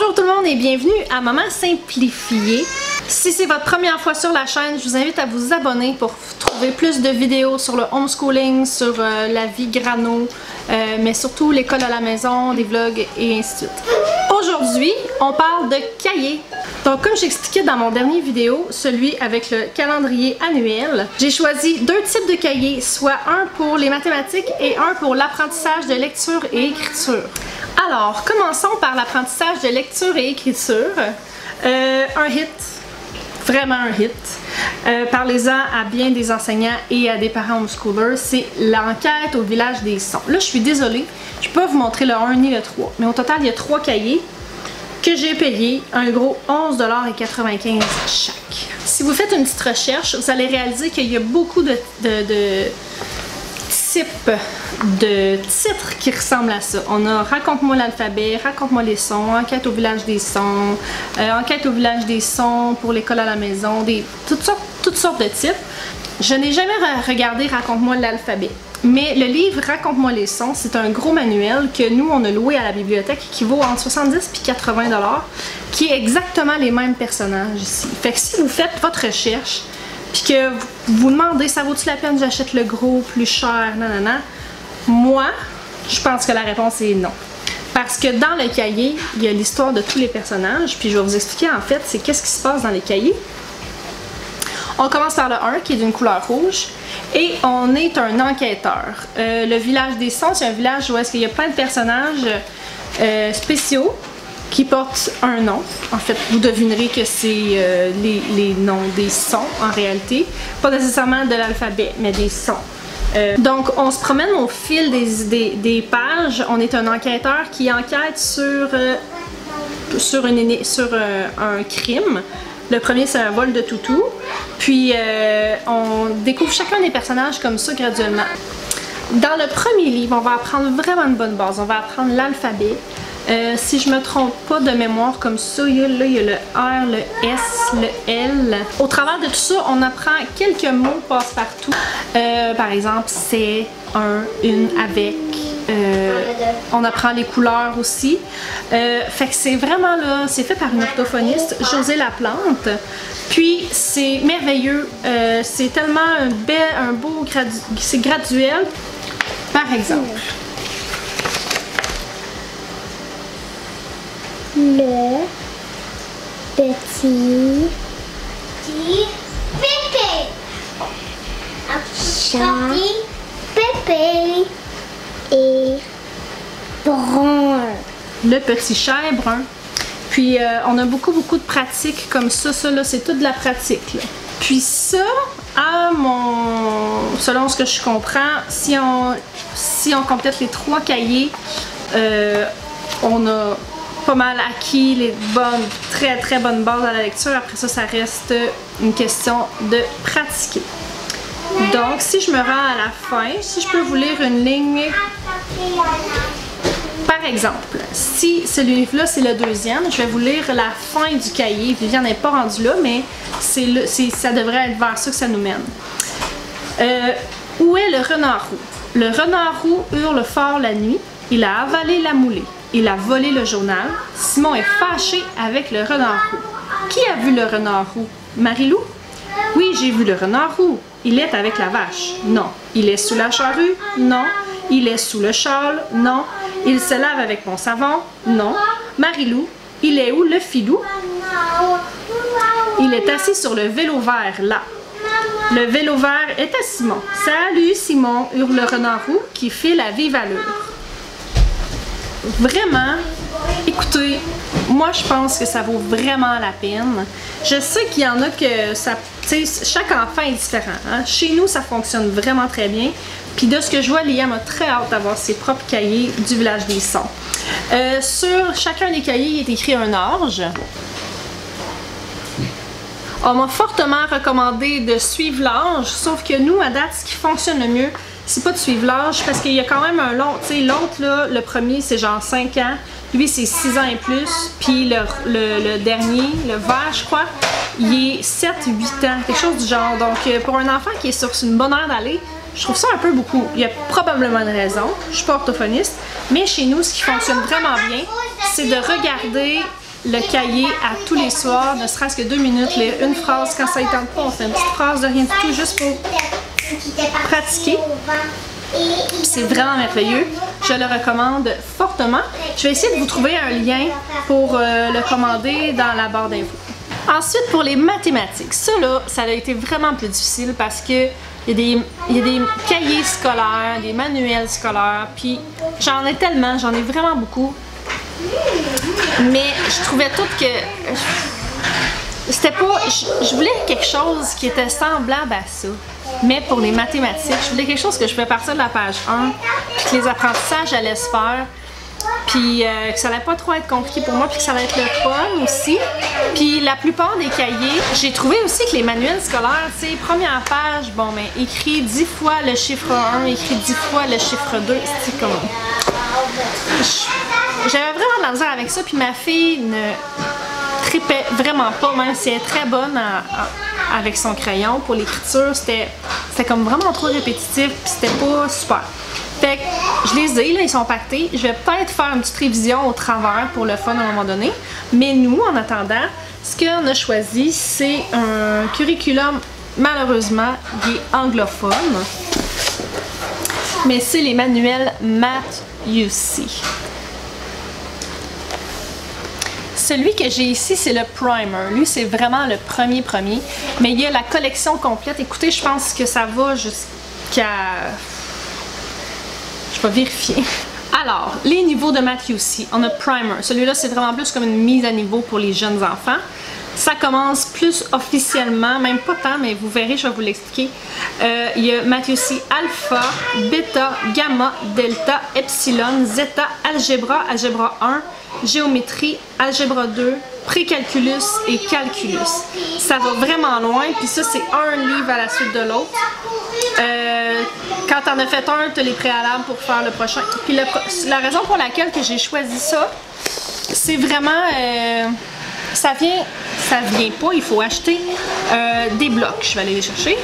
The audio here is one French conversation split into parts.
Bonjour tout le monde et bienvenue à Maman Simplifiée. Si c'est votre première fois sur la chaîne, je vous invite à vous abonner pour trouver plus de vidéos sur le homeschooling, sur la vie grano, mais surtout l'école à la maison, des vlogs et ainsi de suite. Aujourd'hui, on parle de cahiers. Donc comme j'expliquais dans mon dernier vidéo, celui avec le calendrier annuel, j'ai choisi deux types de cahiers, soit un pour les mathématiques et un pour l'apprentissage de lecture et écriture. Alors, commençons par l'apprentissage de lecture et écriture. Un hit, vraiment un hit. Parlez-en à bien des enseignants et à des parents homeschoolers, c'est l'enquête au village des sons. Là, je suis désolée, je peux pas vous montrer le 1 ni le 3, mais au total, il y a 3 cahiers que j'ai payé un gros 11,95$ chaque. Si vous faites une petite recherche, vous allez réaliser qu'il y a beaucoup de types de titres qui ressemblent à ça. On a Raconte-moi l'alphabet, Raconte-moi les sons, Enquête au village des sons, Enquête au village des sons pour l'école à la maison, toutes sortes de types. Je n'ai jamais regardé Raconte-moi l'alphabet. Mais le livre Raconte-moi les sons, c'est un gros manuel que nous, on a loué à la bibliothèque qui vaut entre 70$ et 80$, qui est exactement les mêmes personnages ici. Fait que si vous faites votre recherche, puis que vous vous demandez, ça vaut-tu la peine que j'achète le gros, plus cher, nanana, moi, je pense que la réponse est non. Parce que dans le cahier, il y a l'histoire de tous les personnages, puis je vais vous expliquer en fait, c'est qu'est-ce qui se passe dans les cahiers. On commence par le 1 qui est d'une couleur rouge et on est un enquêteur. Le village des sons, c'est un village où est-ce qu'il y a plein de personnages spéciaux qui portent un nom. En fait, vous devinerez que c'est les noms des sons en réalité. Pas nécessairement de l'alphabet, mais des sons. Donc, on se promène au fil des pages. On est un enquêteur qui enquête sur un crime. Le premier, c'est un vol de toutou. Puis, on découvre chacun des personnages comme ça graduellement. Dans le premier livre, on va apprendre vraiment une bonne base. On va apprendre l'alphabet. Si je me trompe pas de mémoire comme ça, il y a le R, le S, le L. Au travers de tout ça, on apprend quelques mots passe-partout. Par exemple, c'est, un, une, avec. On apprend les couleurs aussi. Fait que c'est vraiment là, c'est fait par une orthophoniste, Josée Laplante. Puis c'est merveilleux. C'est tellement un beau, c'est graduel. Par exemple. Le petit Pépé. Chat Pépé est brun. Le petit chat est brun. Puis on a beaucoup de pratiques comme ça. Ça là, c'est toute de la pratique. Là. Puis ça, selon ce que je comprends, si on complète les 3 cahiers, on a pas mal acquis les très bonnes bases à la lecture. Après ça, ça reste une question de pratiquer. Donc, si je me rends à la fin, si je peux vous lire une ligne, par exemple, si ce livre-là, c'est le deuxième, je vais vous lire la fin du cahier. Viviane n'est pas rendue là, mais ça devrait être vers ça que ça nous mène. Où est le renard roux? Le renard roux hurle fort la nuit. Il a avalé la moulée. Il a volé le journal. Simon est fâché avec le renard roux. Qui a vu le renard roux? Marie-Lou? Oui, j'ai vu le renard roux. Il est avec la vache. Non. Il est sous la charrue? Non. Il est sous le châle? Non. Il se lave avec mon savon? Non. Marie-Lou, il est où le filou? Il est assis sur le vélo vert, là. Le vélo vert est à Simon. Salut Simon, hurle le renard roux qui file à vive allure. Vraiment, écoutez, moi je pense que ça vaut vraiment la peine. Je sais qu'il y en a que ça, tu sais, chaque enfant est différent. Hein? Chez nous, ça fonctionne vraiment très bien. Puis de ce que je vois, Liam a très hâte d'avoir ses propres cahiers du village des sons. Sur chacun des cahiers, il est écrit un âge. On m'a fortement recommandé de suivre l'âge, sauf que nous, à date, ce qui fonctionne le mieux, c'est pas de suivre l'âge, parce qu'il y a quand même un long, tu sais, l'autre là, le premier c'est genre 5 ans, lui c'est 6 ans et plus, puis le dernier, le vert je crois, il est 7-8 ans, quelque chose du genre. Donc pour un enfant qui est sur une bonne heure d'aller, je trouve ça un peu beaucoup. Il y a probablement une raison, je suis pas orthophoniste, mais chez nous ce qui fonctionne vraiment bien, c'est de regarder le cahier à tous les soirs, ne serait-ce que 2 minutes, lire une phrase. Quand ça ne tente pas, on fait une petite phrase de rien du tout juste pour pratiquer. C'est vraiment merveilleux. Je le recommande fortement. Je vais essayer de vous trouver un lien pour le commander dans la barre d'infos. Ensuite, pour les mathématiques, ça là, ça a été vraiment plus difficile parce que il y a des cahiers scolaires, des manuels scolaires, puis j'en ai tellement, j'en ai vraiment beaucoup. Mais je trouvais tout que c'était pas. Je voulais quelque chose qui était semblable à ça. Mais pour les mathématiques, je voulais quelque chose que je pouvais partir de la page 1, puis que les apprentissages allaient se faire. Puis que ça allait pas trop être compliqué pour moi, puis que ça allait être le fun aussi. Puis la plupart des cahiers, j'ai trouvé aussi que les manuels scolaires, tu sais, première page, bon, mais écrit 10 fois le chiffre 1, écrit 10 fois le chiffre 2, c'est comme... J'avais vraiment de la misère avec ça, puis ma fille ne tripait vraiment pas, même si elle est très bonne avec son crayon pour l'écriture, c'était comme vraiment trop répétitif, puis c'était pas super. Fait que je les ai, là, ils sont pactés. Je vais peut-être faire une petite révision au travers pour le fun à un moment donné. Mais nous, en attendant, ce qu'on a choisi, c'est un curriculum, malheureusement, qui est anglophone. Mais c'est les manuels Math UC. Celui que j'ai ici, c'est le primer. Lui, c'est vraiment le premier. Mais il y a la collection complète. Écoutez, je pense que ça va jusqu'à... Je vais vérifier. Alors, les niveaux de Math UC. On a primer. Celui-là, c'est vraiment plus comme une mise à niveau pour les jeunes enfants. Ça commence plus officiellement, même pas tant, mais vous verrez, je vais vous l'expliquer. Il y a Math UC alpha, bêta, gamma, delta, epsilon, zeta, algèbre, algèbre 1, géométrie, algèbre 2, précalculus et calculus. Ça va vraiment loin, puis ça, c'est un livre à la suite de l'autre. Quand t'en as fait un, tu as les préalables pour faire le prochain. Puis la raison pour laquelle que j'ai choisi ça, c'est vraiment... ça vient pas, il faut acheter des blocs. Je vais aller les chercher.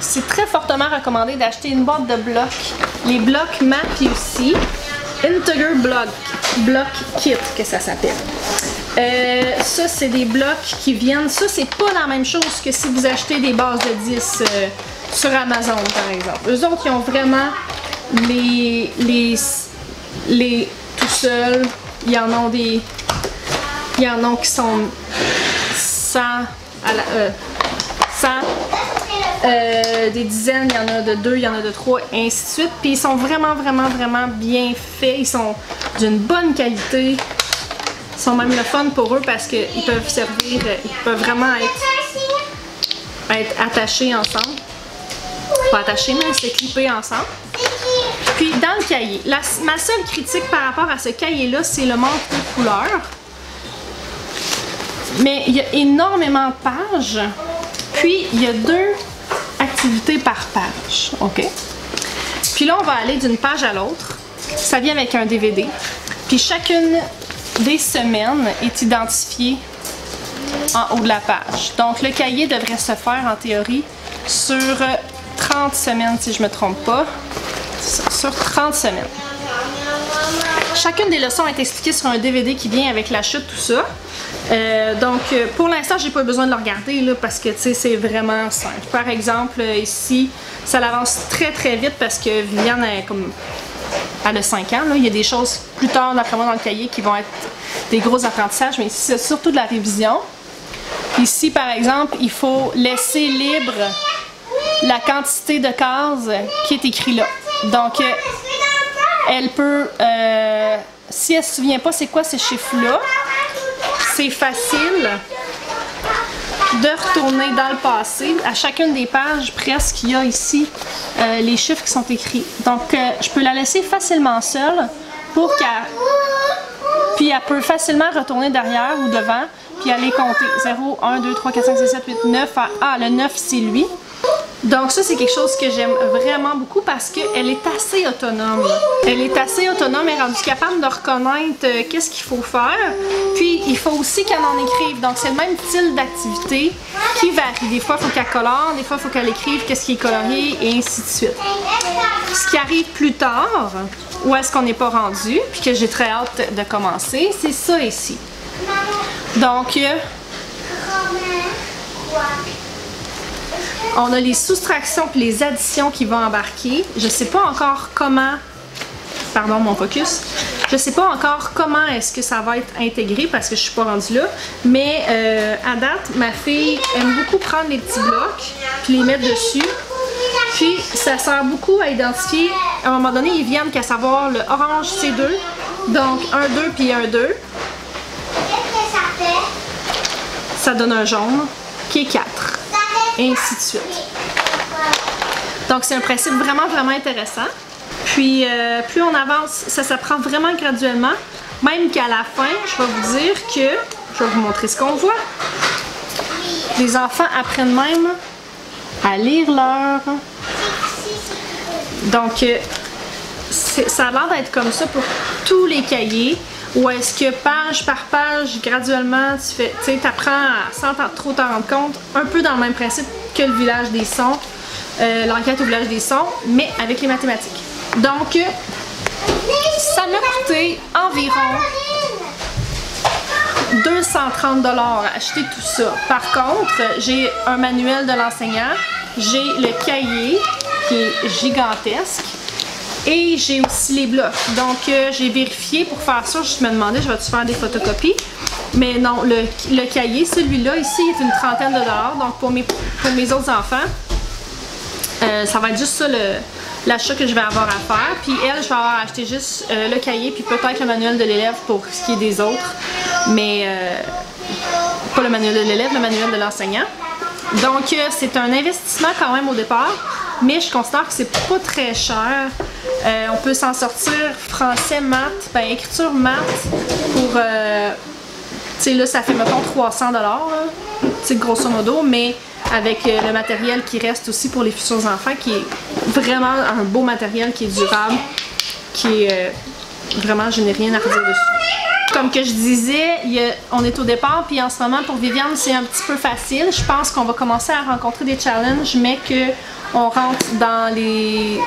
C'est très fortement recommandé d'acheter une boîte de blocs. Les blocs Math UC Integer Block Kit, que ça s'appelle. Ça, c'est des blocs qui viennent. Ça, c'est pas la même chose que si vous achetez des bases de 10 sur Amazon, par exemple. Eux autres, ils ont vraiment les tout seuls. Il y en a des... Il y en a qui sont 100 des dizaines, il y en a de 2, il y en a de 3, et ainsi de suite. Puis ils sont vraiment bien faits. Ils sont d'une bonne qualité. Ils sont même le fun pour eux parce qu'ils peuvent servir, ils peuvent vraiment être attachés ensemble. Pas attachés, mais c'est clippé ensemble. Puis dans le cahier, ma seule critique par rapport à ce cahier-là, c'est le manque de couleurs. Mais il y a énormément de pages. Puis il y a 2 activités par page. OK? Puis là, on va aller d'une page à l'autre. Ça vient avec un DVD. Puis chacune des semaines est identifiée en haut de la page. Donc le cahier devrait se faire en théorie sur 30 semaines, si je ne me trompe pas. Sur 30 semaines. Chacune des leçons est expliquée sur un DVD qui vient avec la chute, tout ça. Donc, pour l'instant, j'ai pas besoin de le regarder là, parce que c'est vraiment simple. Par exemple, ici, ça avance très vite parce que Viviane elle a 5 ans. Là. Il y a des choses plus tard, d'après moi, dans le cahier qui vont être des gros apprentissages, mais ici, c'est surtout de la révision. Ici, par exemple, il faut laisser libre la quantité de cases qui est écrite là. Donc, elle peut, si elle ne se souvient pas c'est quoi ces chiffres-là, c'est facile de retourner dans le passé. À chacune des pages, presque, il y a ici les chiffres qui sont écrits. Donc, je peux la laisser facilement seule pour qu'elle... Puis, elle peut facilement retourner derrière ou devant, puis aller compter. 0, 1, 2, 3, 4, 5, 6, 7, 8, 9. Ah, le 9, c'est lui. Donc ça, c'est quelque chose que j'aime vraiment beaucoup parce qu'elle est assez autonome. Elle est assez autonome, elle est rendue capable de reconnaître qu'est-ce qu'il faut faire. Puis, il faut aussi qu'elle en écrive. Donc, c'est le même style d'activité qui varie. Des fois, il faut qu'elle colore, des fois, il faut qu'elle écrive qu'est-ce qui est colorié, et ainsi de suite. Ce qui arrive plus tard, où est-ce qu'on n'est pas rendu, puis que j'ai très hâte de commencer, c'est ça ici. Donc, on a les soustractions puis les additions qui vont embarquer. Je sais pas encore comment... Pardon, mon focus. Je sais pas encore comment est-ce que ça va être intégré parce que je suis pas rendue là. Mais à date, ma fille aime beaucoup prendre les petits blocs puis les mettre dessus. Puis ça sert beaucoup à identifier. À un moment donné, ils viennent qu'à savoir le orange c'est 2. Donc 1, 2 puis 1, 2. Qu'est-ce que ça fait? Ça donne un jaune qui est 4. Et ainsi de suite. Donc c'est un principe vraiment intéressant. Puis plus on avance, ça s'apprend vraiment graduellement. Même qu'à la fin, je vais vous dire que, je vais vous montrer ce qu'on voit. Les enfants apprennent même à lire l'heure. Donc ça a l'air d'être comme ça pour tous les cahiers. Ou est-ce que page par page, graduellement, tu apprends sans trop t'en rendre compte, un peu dans le même principe que le village des sons, l'enquête au village des sons, mais avec les mathématiques. Donc, ça m'a coûté environ 230 $ à acheter tout ça. Par contre, j'ai un manuel de l'enseignant, j'ai le cahier qui est gigantesque. Et j'ai aussi les blocs. Donc, j'ai vérifié pour faire ça. Je me demandais, je vais-tu faire des photocopies? Mais non, le cahier, celui-là, ici, est une trentaine de dollars. Donc, pour mes autres enfants, ça va être juste ça l'achat que je vais avoir à faire. Puis elle, je vais avoir acheté juste le cahier, puis peut-être le manuel de l'élève pour ce qui est des autres. Mais pas le manuel de l'élève, le manuel de l'enseignant. Donc, c'est un investissement quand même au départ. Mais je considère que c'est pas très cher. On peut s'en sortir français, maths, ben écriture, maths pour, tu sais là ça fait mettons 300 $, tu sais grosso modo, mais avec le matériel qui reste aussi pour les futurs enfants, qui est vraiment un beau matériel, qui est durable, qui est vraiment, je n'ai rien à redire dessus. Comme que je disais, on est au départ, puis en ce moment pour Viviane c'est un petit peu facile. Je pense qu'on va commencer à rencontrer des challenges, mais qu'on rentre dans les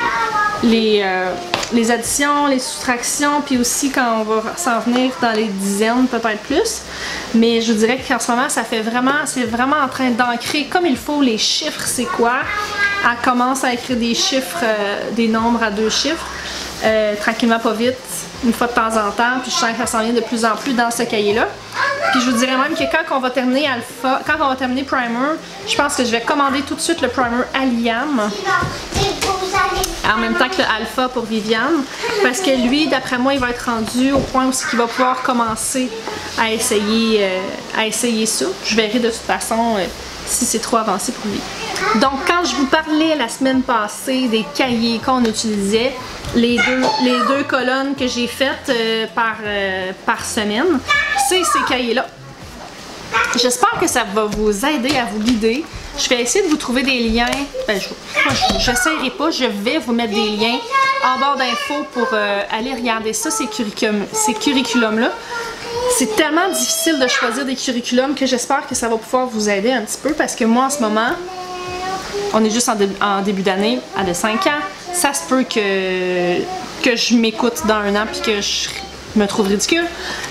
additions, les soustractions, puis aussi quand on va s'en venir dans les dizaines, peut-être plus. Mais je vous dirais qu'en ce moment, c'est vraiment en train d'ancrer comme il faut les chiffres, c'est quoi. Elle commence à écrire des chiffres, des nombres à 2 chiffres, tranquillement pas vite, une fois de temps en temps, puis je sens que ça s'en vient de plus en plus dans ce cahier-là. Puis je vous dirais même que quand on va terminer Alpha, quand on va terminer Primer, je pense que je vais commander tout de suite le Primer à Liam. En même temps que le Alpha pour Viviane, parce que lui, d'après moi, il va être rendu au point aussi qu'il va pouvoir commencer à essayer ça. Je verrai de toute façon si c'est trop avancé pour lui. Donc, quand je vous parlais la semaine passée des cahiers qu'on utilisait, les deux colonnes que j'ai faites par semaine, c'est ces cahiers-là. J'espère que ça va vous aider à vous guider. Je vais essayer de vous trouver des liens. Ben, j'essaierai pas, je vais vous mettre des liens en barre d'infos pour aller regarder ça, ces curriculums-là. C'est tellement difficile de choisir des curriculums que j'espère que ça va pouvoir vous aider un petit peu parce que moi en ce moment, on est juste en début d'année, à de 5 ans. Ça se peut que je m'écoute dans 1 an puis que je me trouve ridicule.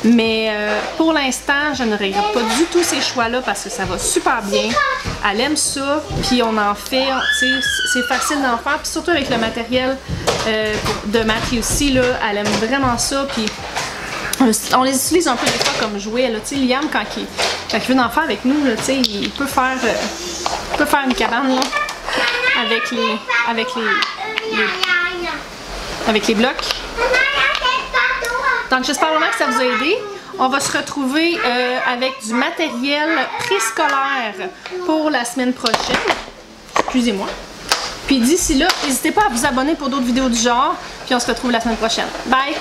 Mais pour l'instant, je ne regrette pas du tout ces choix-là parce que ça va super bien. Elle aime ça, puis on en fait, c'est facile d'en faire. Puis surtout avec le matériel de Matthew aussi, là, elle aime vraiment ça. Puis on les utilise un peu des fois comme jouets. Là, Liam, quand il veut en faire avec nous, là, il peut faire une cabane là, avec les blocs. Donc j'espère vraiment que ça vous a aidé. On va se retrouver avec du matériel préscolaire pour la semaine prochaine. Excusez-moi. Puis d'ici là, n'hésitez pas à vous abonner pour d'autres vidéos du genre. Puis on se retrouve la semaine prochaine. Bye!